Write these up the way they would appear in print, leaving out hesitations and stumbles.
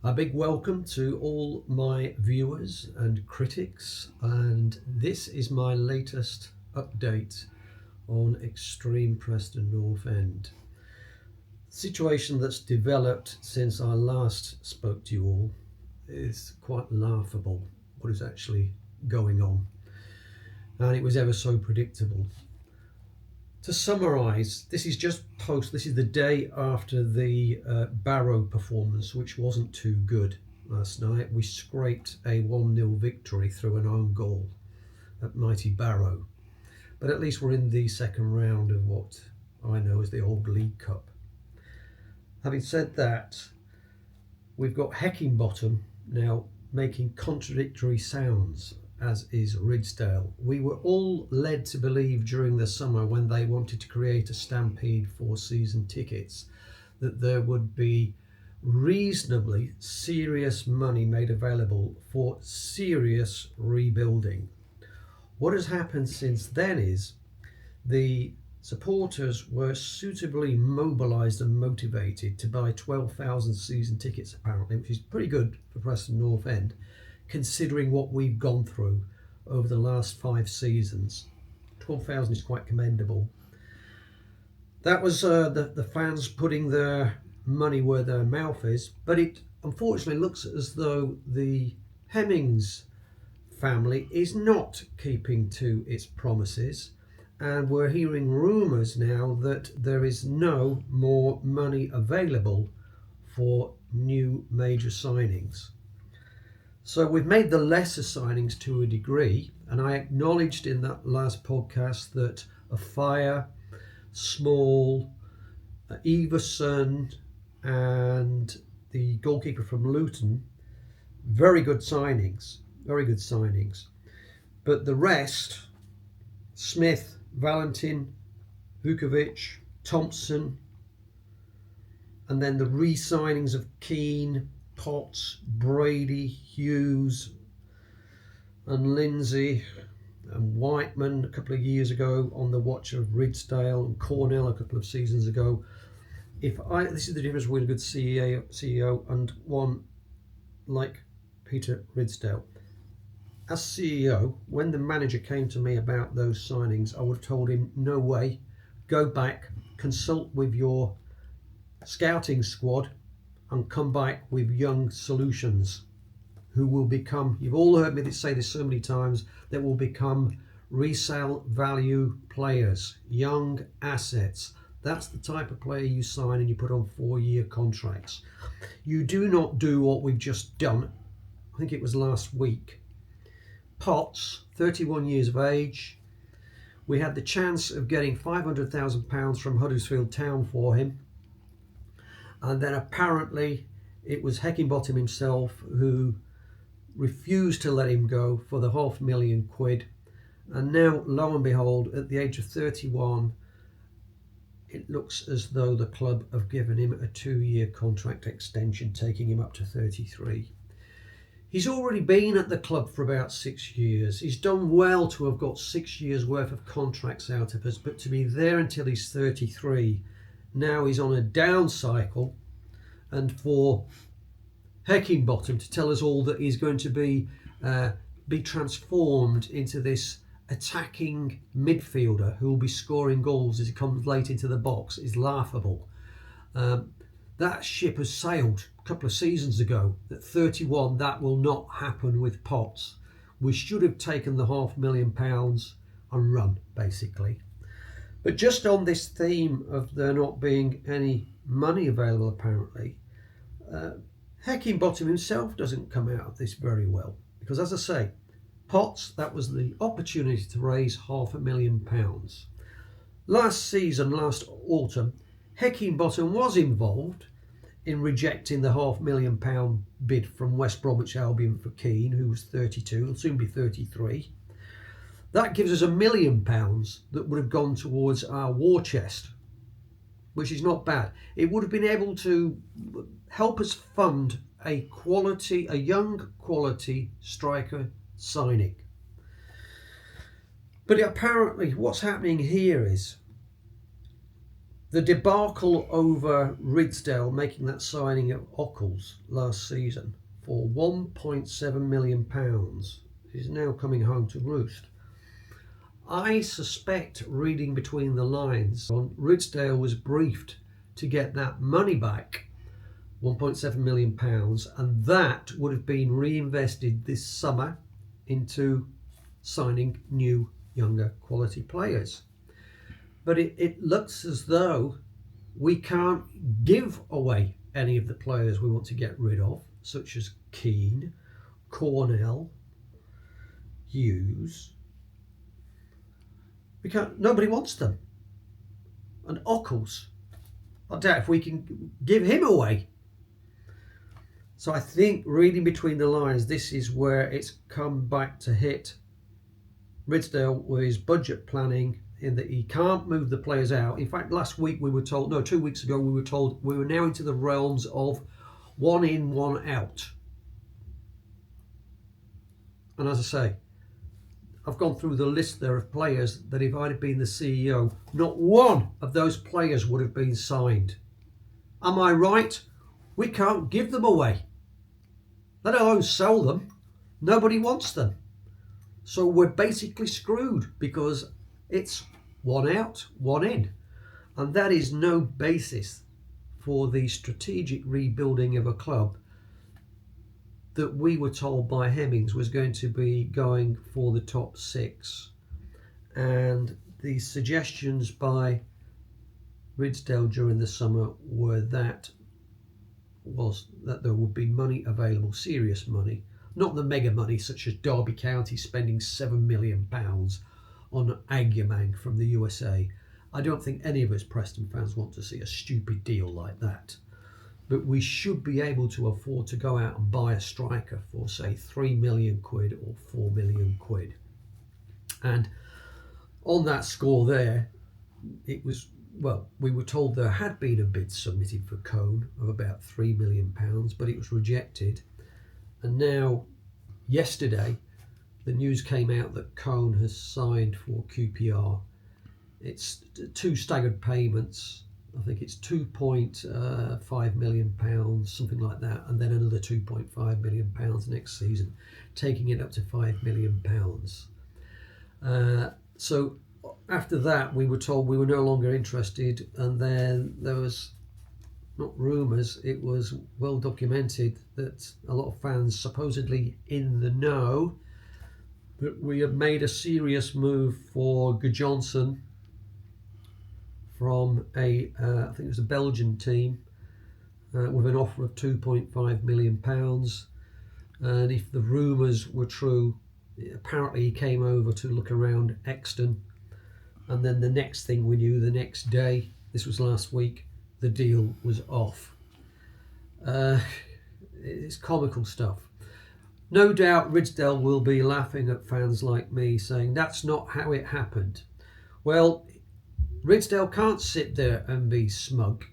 A big welcome to all my viewers and critics, and this is my latest update on Extreme Preston North End. Situation that's developed since I last spoke to you all is quite laughable, what is actually going on, and it was ever so predictable. To summarise, this is the day after the Barrow performance, which wasn't too good last night. We scraped a 1-0 victory through an own goal at mighty Barrow. But at least we're in the second round of what I know as the old League Cup. Having said that, we've got Heckingbottom now making contradictory sounds, as is Ridsdale. We were all led to believe during the summer, when they wanted to create a stampede for season tickets, that there would be reasonably serious money made available for serious rebuilding. What has happened since then is the supporters were suitably mobilised and motivated to buy 12,000 season tickets apparently, which is pretty good for Preston North End, considering what we've gone through over the last 5 seasons. 12,000 is quite commendable. That was the fans putting their money where their mouth is, but it unfortunately looks as though the Hemmings family is not keeping to its promises, and we're hearing rumours now that there is no more money available for new major signings. So we've made the lesser signings to a degree, and I acknowledged in that last podcast that a Fire, Small, Everson and the goalkeeper from Luton, very good signings. But the rest, Smith, Valentin, Vukovic, Thompson, and then the re-signings of Keane, Potts, Brady, Hughes and Lindsay and Whiteman a couple of years ago, on the watch of Ridsdale, and Cornell a couple of seasons ago. This is the difference between a good CEO and one like Peter Ridsdale. As CEO, when the manager came to me about those signings, I would have told him, no way, go back, consult with your scouting squad and come back with young solutions who will become, you've all heard me say this so many times, that will become resale value players, young assets. That's the type of player you sign and you put on 4-year contracts. You do not do what we've just done. I think it was last week. Potts, 31 years of age. We had the chance of getting £500,000 from Huddersfield Town for him. And then apparently it was Heckingbottom himself who refused to let him go for the £500,000. And now, lo and behold, at the age of 31, it looks as though the club have given him a 2-year contract extension, taking him up to 33. He's already been at the club for about 6 years. He's done well to have got 6 years worth of contracts out of us, but to be there until he's 33, now he's on a down cycle, and for Heckingbottom to tell us all that he's going to be transformed into this attacking midfielder who will be scoring goals as he comes late into the box is laughable. That ship has sailed a couple of seasons ago. At 31, that will not happen with Potts. We should have taken the £500,000 and run, basically. But just on this theme of there not being any money available, apparently, Heckingbottom himself doesn't come out of this very well. Because, as I say, Potts, that was the opportunity to raise £500,000. Last autumn, Heckingbottom was involved in rejecting the £500,000 bid from West Bromwich Albion for Keane, who was 32, will soon be 33. That gives us £1 million that would have gone towards our war chest, which is not bad. It would have been able to help us fund a young quality striker signing. But apparently what's happening here is The debacle over Ridsdale making that signing of Ockles last season for £1.7 million is now coming home to roost. I suspect, reading between the lines, Ridsdale was briefed to get that money back, £1.7 million, and that would have been reinvested this summer into signing new, younger quality players. But it looks as though we can't give away any of the players we want to get rid of, such as Keane, Cornell, Hughes. We can't. Nobody wants them. And Ockles, I doubt if we can give him away. So I think, reading between the lines, this is where it's come back to hit Ridsdale with his budget planning, in that he can't move the players out. In fact, last week we were told, no, 2 weeks ago we were told we were now into the realms of one in, one out. And as I say, I've gone through the list there of players that if I'd have been the CEO, not one of those players would have been signed. Am I right? We can't give them away, let alone sell them. Nobody wants them. So we're basically screwed because it's one out, one in. And that is no basis for the strategic rebuilding of a club that we were told by Hemmings was going to be going for the top six. And the suggestions by Ridsdale during the summer were that there would be money available, serious money, not the mega money such as Derby County spending £7 million on Agyemang from the USA. I don't think any of us Preston fans want to see a stupid deal like that. But we should be able to afford to go out and buy a striker for, say, £3 million or £4 million. And on that score there, it was, well, we were told there had been a bid submitted for Cone of about £3 million, but it was rejected. And now, yesterday, the news came out that Cone has signed for QPR. It's 2 staggered payments. I think it's £2.5 million, something like that, and then another £2.5 million next season, taking it up to £5 million. So after that, we were told we were no longer interested, and then there was, not rumours, it was well documented that a lot of fans supposedly in the know that we had made a serious move for Johnson from I think it was a Belgian team, with an offer of £2.5 million. And if the rumours were true, apparently he came over to look around Exton, and then the next thing we knew, the next day, this was last week, the deal was off. It's comical stuff. No doubt Ridsdale will be laughing at fans like me saying that's not how it happened. Well, Ridsdale can't sit there and be smug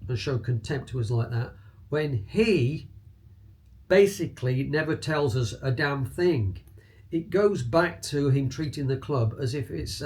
and show contempt to us like that when he basically never tells us a damn thing. It goes back to him treating the club as if it's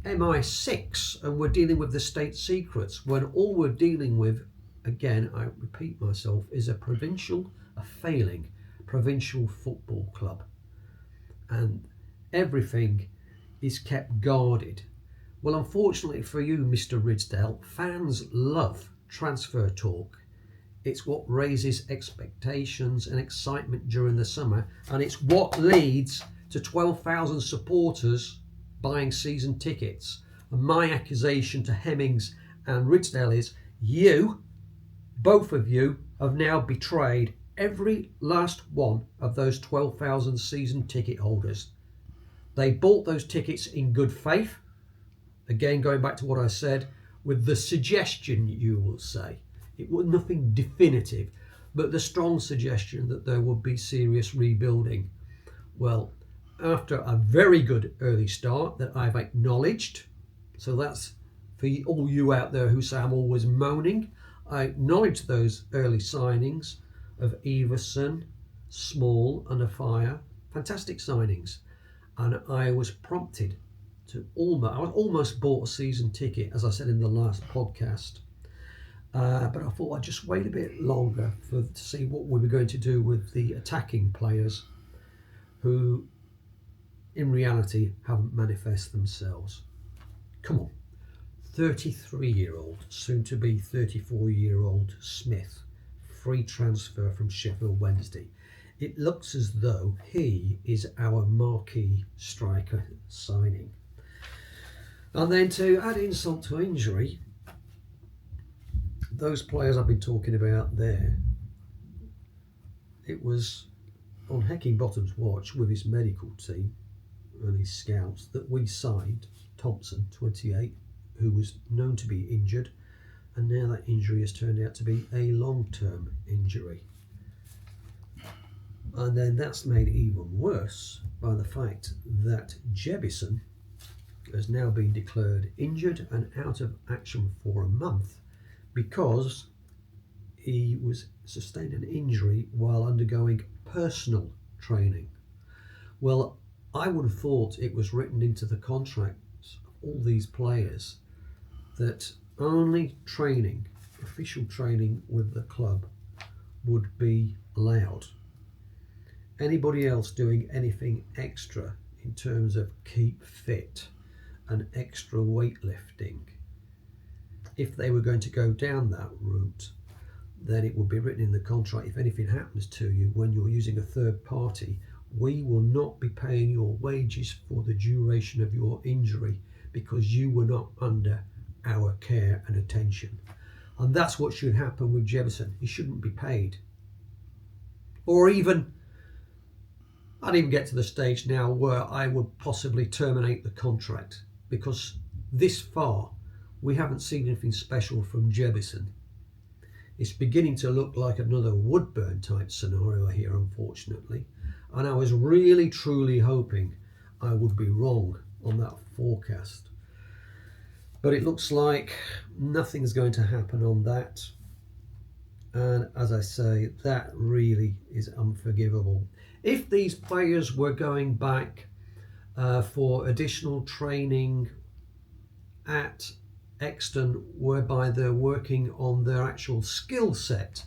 MI6 and we're dealing with the state secrets, when all we're dealing with, again, I repeat myself, is a failing provincial football club. And everything is kept guarded. Well, unfortunately for you, Mr. Ridsdale, fans love transfer talk. It's what raises expectations and excitement during the summer, and it's what leads to 12,000 supporters buying season tickets. And my accusation to Hemmings and Ridsdale is you, both of you, have now betrayed every last one of those 12,000 season ticket holders. They bought those tickets in good faith. Again, going back to what I said, with the suggestion, you will say, it was nothing definitive, but the strong suggestion that there would be serious rebuilding. Well, after a very good early start that I've acknowledged, so that's for all you out there who say I'm always moaning, I acknowledge those early signings of Everson, Small and Afire, fantastic signings, and I was prompted I almost bought a season ticket, as I said in the last podcast. But I thought I'd just wait a bit longer to see what we were going to do with the attacking players who, in reality, haven't manifested themselves. Come on. 33-year-old, soon to be 34-year-old Smith, free transfer from Sheffield Wednesday. It looks as though he is our marquee striker signing. And then to add insult to injury, those players I've been talking about there, it was on Heckingbottom's watch with his medical team and his scouts that we signed Thompson, 28, who was known to be injured, and now that injury has turned out to be a long-term injury. And then that's made it even worse by the fact that Jebison has now been declared injured and out of action for a month because he sustained an injury while undergoing personal training. Well, I would have thought it was written into the contracts of all these players that only training, official training with the club, would be allowed. Anybody else doing anything extra in terms of keep fit and extra weightlifting, if they were going to go down that route, then it would be written in the contract, if anything happens to you when you're using a third party, we will not be paying your wages for the duration of your injury because you were not under our care and attention. And that's what should happen with Jebison. He shouldn't be paid. Or even, I'd even get to the stage now where I would possibly terminate the contract, because this far we haven't seen anything special from Jebison. It's beginning to look like another Woodburn type scenario here, unfortunately. And I was really truly hoping I would be wrong on that forecast. But it looks like nothing's going to happen on that. And as I say, that really is unforgivable. If these players were going back for additional training at Exton, whereby they're working on their actual skill set,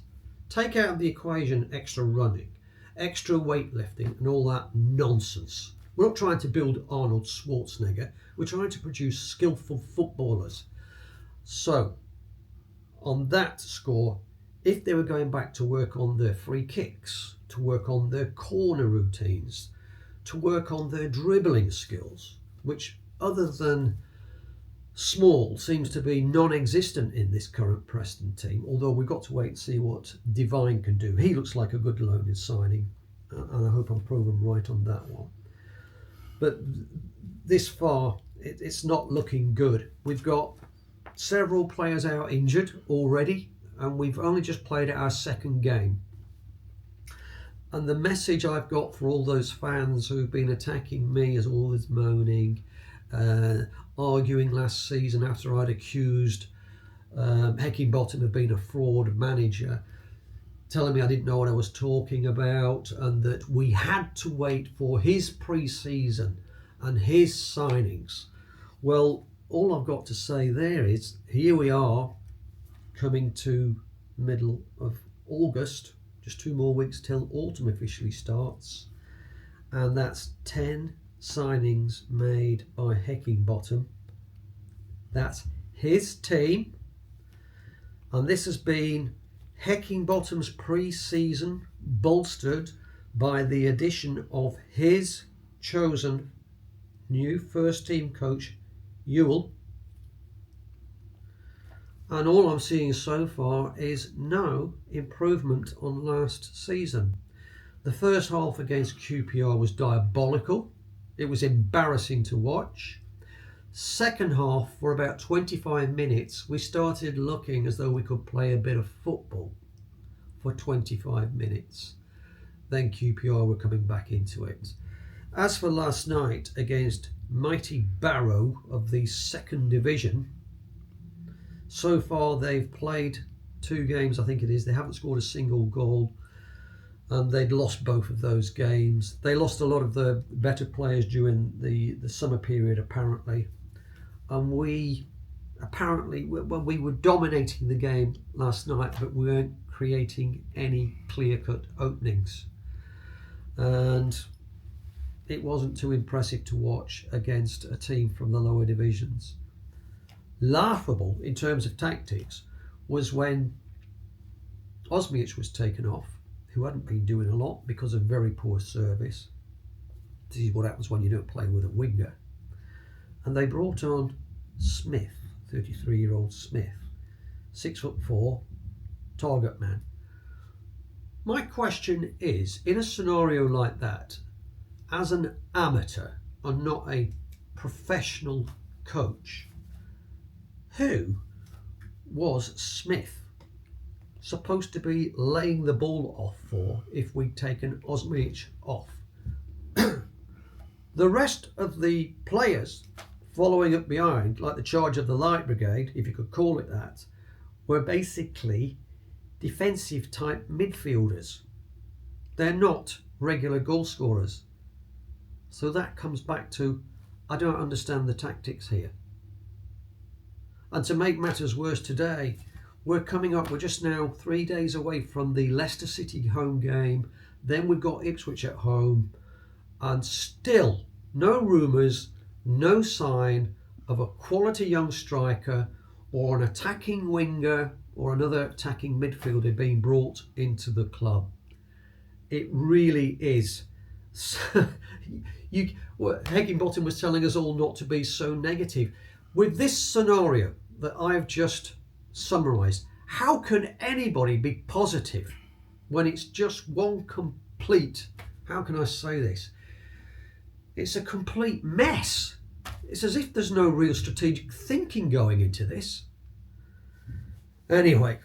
take out of the equation extra running, extra weightlifting and all that nonsense. We're not trying to build Arnold Schwarzenegger, we're trying to produce skillful footballers. So on that score, if they were going back to work on their free kicks, to work on their corner routines, to work on their dribbling skills, which other than small seems to be non-existent in this current Preston team, although we've got to wait and see what Devine can do. He looks like a good loan signing, and I hope I'm proven right on that one. But this far, it's not looking good. We've got several players out injured already, and we've only just played our second game. And the message I've got for all those fans who've been attacking me is always moaning, arguing last season after I'd accused Heckingbottom of being a fraud manager, telling me I didn't know what I was talking about and that we had to wait for his pre-season and his signings. Well, all I've got to say there is, here we are coming to middle of August, just 2 more weeks till autumn officially starts, and that's 10 signings made by Heckingbottom. That's his team, and this has been Heckingbottom's pre-season, bolstered by the addition of his chosen new first team coach, Ewell. And all I'm seeing so far is no improvement on last season. The first half against QPR was diabolical. It was embarrassing to watch. Second half, for about 25 minutes, we started looking as though we could play a bit of football for 25 minutes. Then QPR were coming back into it. As for last night against mighty Barrow of the second division, so far they've played 2 games, I think it is. They haven't scored a single goal. and they'd lost both of those games. They lost a lot of the better players during the summer period, apparently, and we were dominating the game last night, but we weren't creating any clear-cut openings, and it wasn't too impressive to watch against a team from the lower divisions. Laughable in terms of tactics was when Osmic was taken off, who hadn't been doing a lot because of very poor service. This is what happens when you don't play with a winger. And they brought on Smith, 33-year-old Smith, 6'4", target man. My question is, in a scenario like that, as an amateur and not a professional coach, who was Smith supposed to be laying the ball off for if we'd taken Osmic off? The rest of the players following up behind, like the charge of the Light Brigade, if you could call it that, were basically defensive type midfielders. They're not regular goal scorers. So that comes back to, I don't understand the tactics here. And to make matters worse today, we're just now 3 days away from the Leicester City home game. Then we've got Ipswich at home. And still, no rumours, no sign of a quality young striker or an attacking winger or another attacking midfielder being brought into the club. It really is. Higginbottom was telling us all not to be so negative. With this scenario that I've just summarised, how can anybody be positive when it's just one complete, how can I say this? It's a complete mess. It's as if there's no real strategic thinking going into this. Anyway,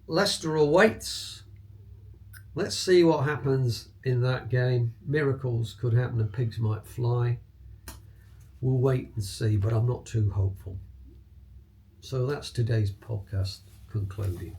Leicester awaits. Let's see what happens in that game. Miracles could happen and pigs might fly. We'll wait and see, but I'm not too hopeful. So that's today's podcast concluded.